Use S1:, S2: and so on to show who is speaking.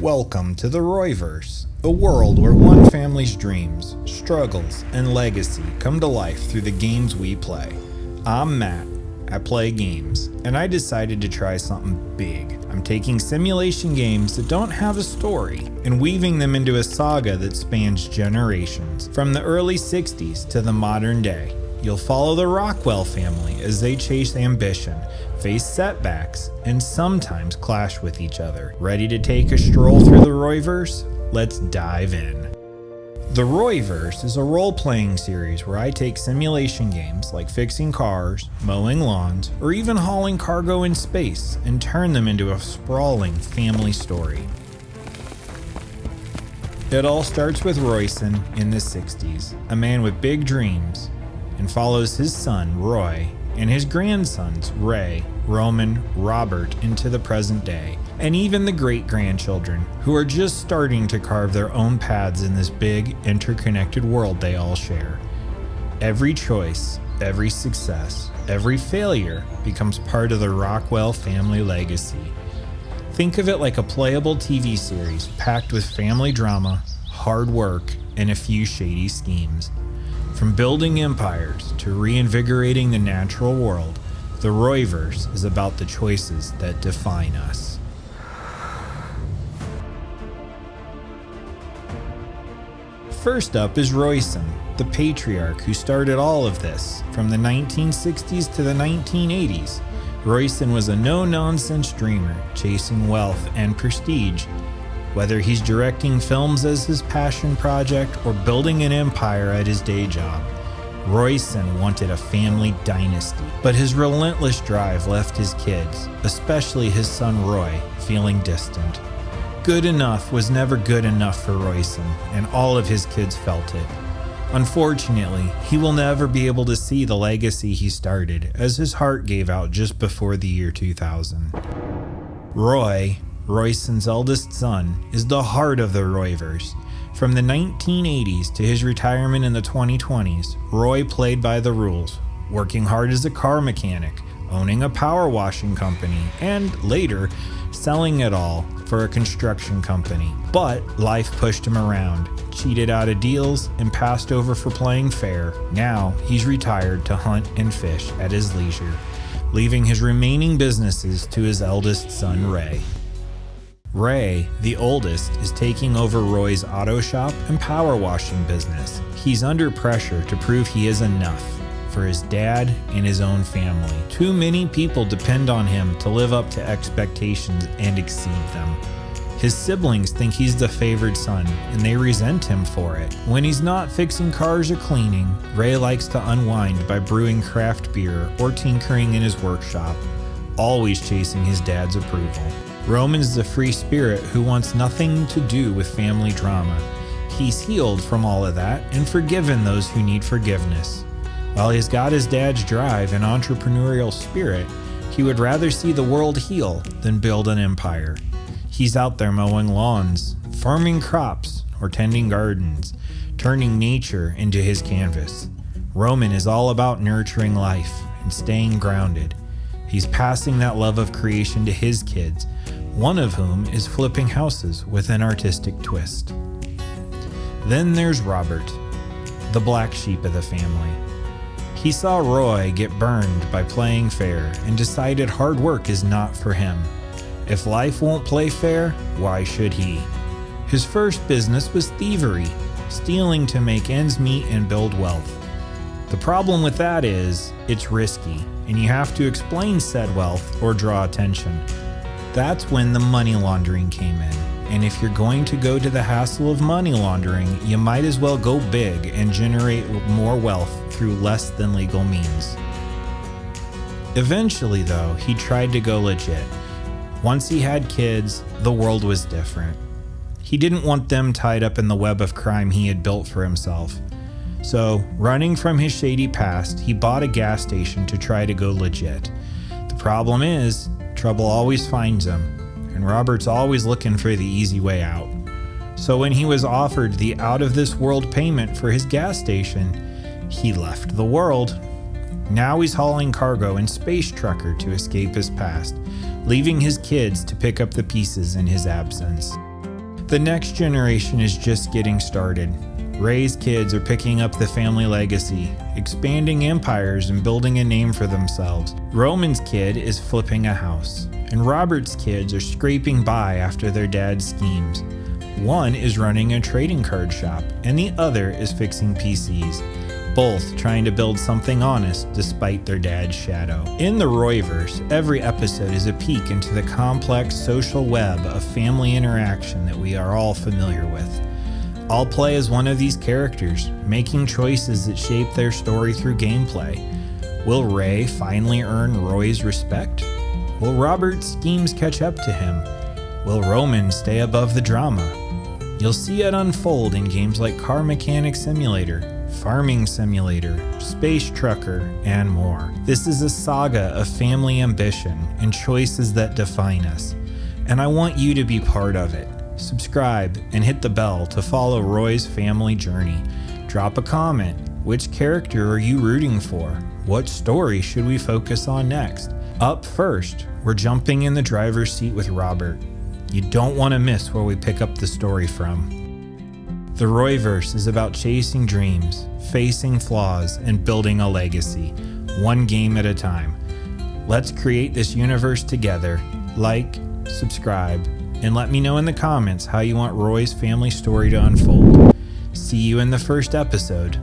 S1: Welcome to the RoyVerse, a world where one family's dreams, struggles, and legacy come to life through the games we play. I'm Matt. I play games, and I decided to try something big. I'm taking simulation games that don't have a story and weaving them into a saga that spans generations, from the early 60s to the modern day. You'll follow the Rockwell family as they chase ambition, face setbacks, and sometimes clash with each other. Ready to take a stroll through the RoyVerse? Let's dive in. The RoyVerse is a role-playing series where I take simulation games like fixing cars, mowing lawns, or even hauling cargo in space and turn them into a sprawling family story. It all starts with Royson in the 60s, a man with big dreams, and follows his son, Roy, and his grandsons, Ray, Roman, Robert, into the present day, and even the great-grandchildren, who are just starting to carve their own paths in this big, interconnected world they all share. Every choice, every success, every failure becomes part of the Rockwell family legacy. Think of it like a playable TV series packed with family drama, hard work, and a few shady schemes. From building empires to reinvigorating the natural world, the RoyVerse is about the choices that define us. First up is Royson, the patriarch who started all of this. From the 1960s to the 1980s, Royson was a no-nonsense dreamer, chasing wealth and prestige. Whether he's directing films as his passion project or building an empire at his day job, Royson wanted a family dynasty. But his relentless drive left his kids, especially his son Roy, feeling distant. Good enough was never good enough for Royson, and all of his kids felt it. Unfortunately, he will never be able to see the legacy he started, as his heart gave out just before the year 2000. Roy, Royson's eldest son, is the heart of the RoyVerse. From the 1980s to his retirement in the 2020s, Roy played by the rules, working hard as a car mechanic, owning a power washing company, and later, selling it all for a construction company. But life pushed him around, cheated out of deals, and passed over for playing fair. Now, he's retired to hunt and fish at his leisure, leaving his remaining businesses to his eldest son, Ray. Ray, the oldest, is taking over Roy's auto shop and power washing business. He's under pressure to prove he is enough for his dad and his own family. Too many people depend on him to live up to expectations and exceed them. His siblings think he's the favored son, and they resent him for it. When he's not fixing cars or cleaning, Ray likes to unwind by brewing craft beer or tinkering in his workshop, always chasing his dad's approval. Roman's the free spirit who wants nothing to do with family drama. He's healed from all of that and forgiven those who need forgiveness. While he's got his dad's drive and entrepreneurial spirit, he would rather see the world heal than build an empire. He's out there mowing lawns, farming crops, or tending gardens, turning nature into his canvas. Roman is all about nurturing life and staying grounded. He's passing that love of creation to his kids, one of whom is flipping houses with an artistic twist. Then there's Robert, the black sheep of the family. He saw Roy get burned by playing fair and decided hard work is not for him. If life won't play fair, why should he? His first business was thievery, stealing to make ends meet and build wealth. The problem with that is, it's risky, and you have to explain said wealth or draw attention. That's when the money laundering came in. And if you're going to go to the hassle of money laundering, you might as well go big and generate more wealth through less than legal means. Eventually, though, he tried to go legit. Once he had kids, the world was different. He didn't want them tied up in the web of crime he had built for himself. So, running from his shady past, he bought a gas station to try to go legit. The problem is, trouble always finds him, and Robert's always looking for the easy way out. So when he was offered the out-of-this-world payment for his gas station, he left the world. Now he's hauling cargo in Space Trucker to escape his past, leaving his kids to pick up the pieces in his absence. The next generation is just getting started. Ray's kids are picking up the family legacy, expanding empires and building a name for themselves. Roman's kid is flipping a house, and Robert's kids are scraping by after their dad's schemes. One is running a trading card shop, and the other is fixing PCs, both trying to build something honest despite their dad's shadow. In the RoyVerse, every episode is a peek into the complex social web of family interaction that we are all familiar with. I'll play as one of these characters, making choices that shape their story through gameplay. Will Ray finally earn Roy's respect? Will Robert's schemes catch up to him? Will Roman stay above the drama? You'll see it unfold in games like Car Mechanic Simulator, Farming Simulator, Space Trucker, and more. This is a saga of family ambition and choices that define us, and I want you to be part of it. Subscribe and hit the bell to follow Roy's family journey. Drop a comment. Which character are you rooting for? What story should we focus on next? Up first, we're jumping in the driver's seat with Robert. You don't want to miss where we pick up the story from. The RoyVerse is about chasing dreams, facing flaws, and building a legacy, one game at a time. Let's create this universe together. Like, subscribe, and let me know in the comments how you want Roy's family story to unfold. See you in the first episode.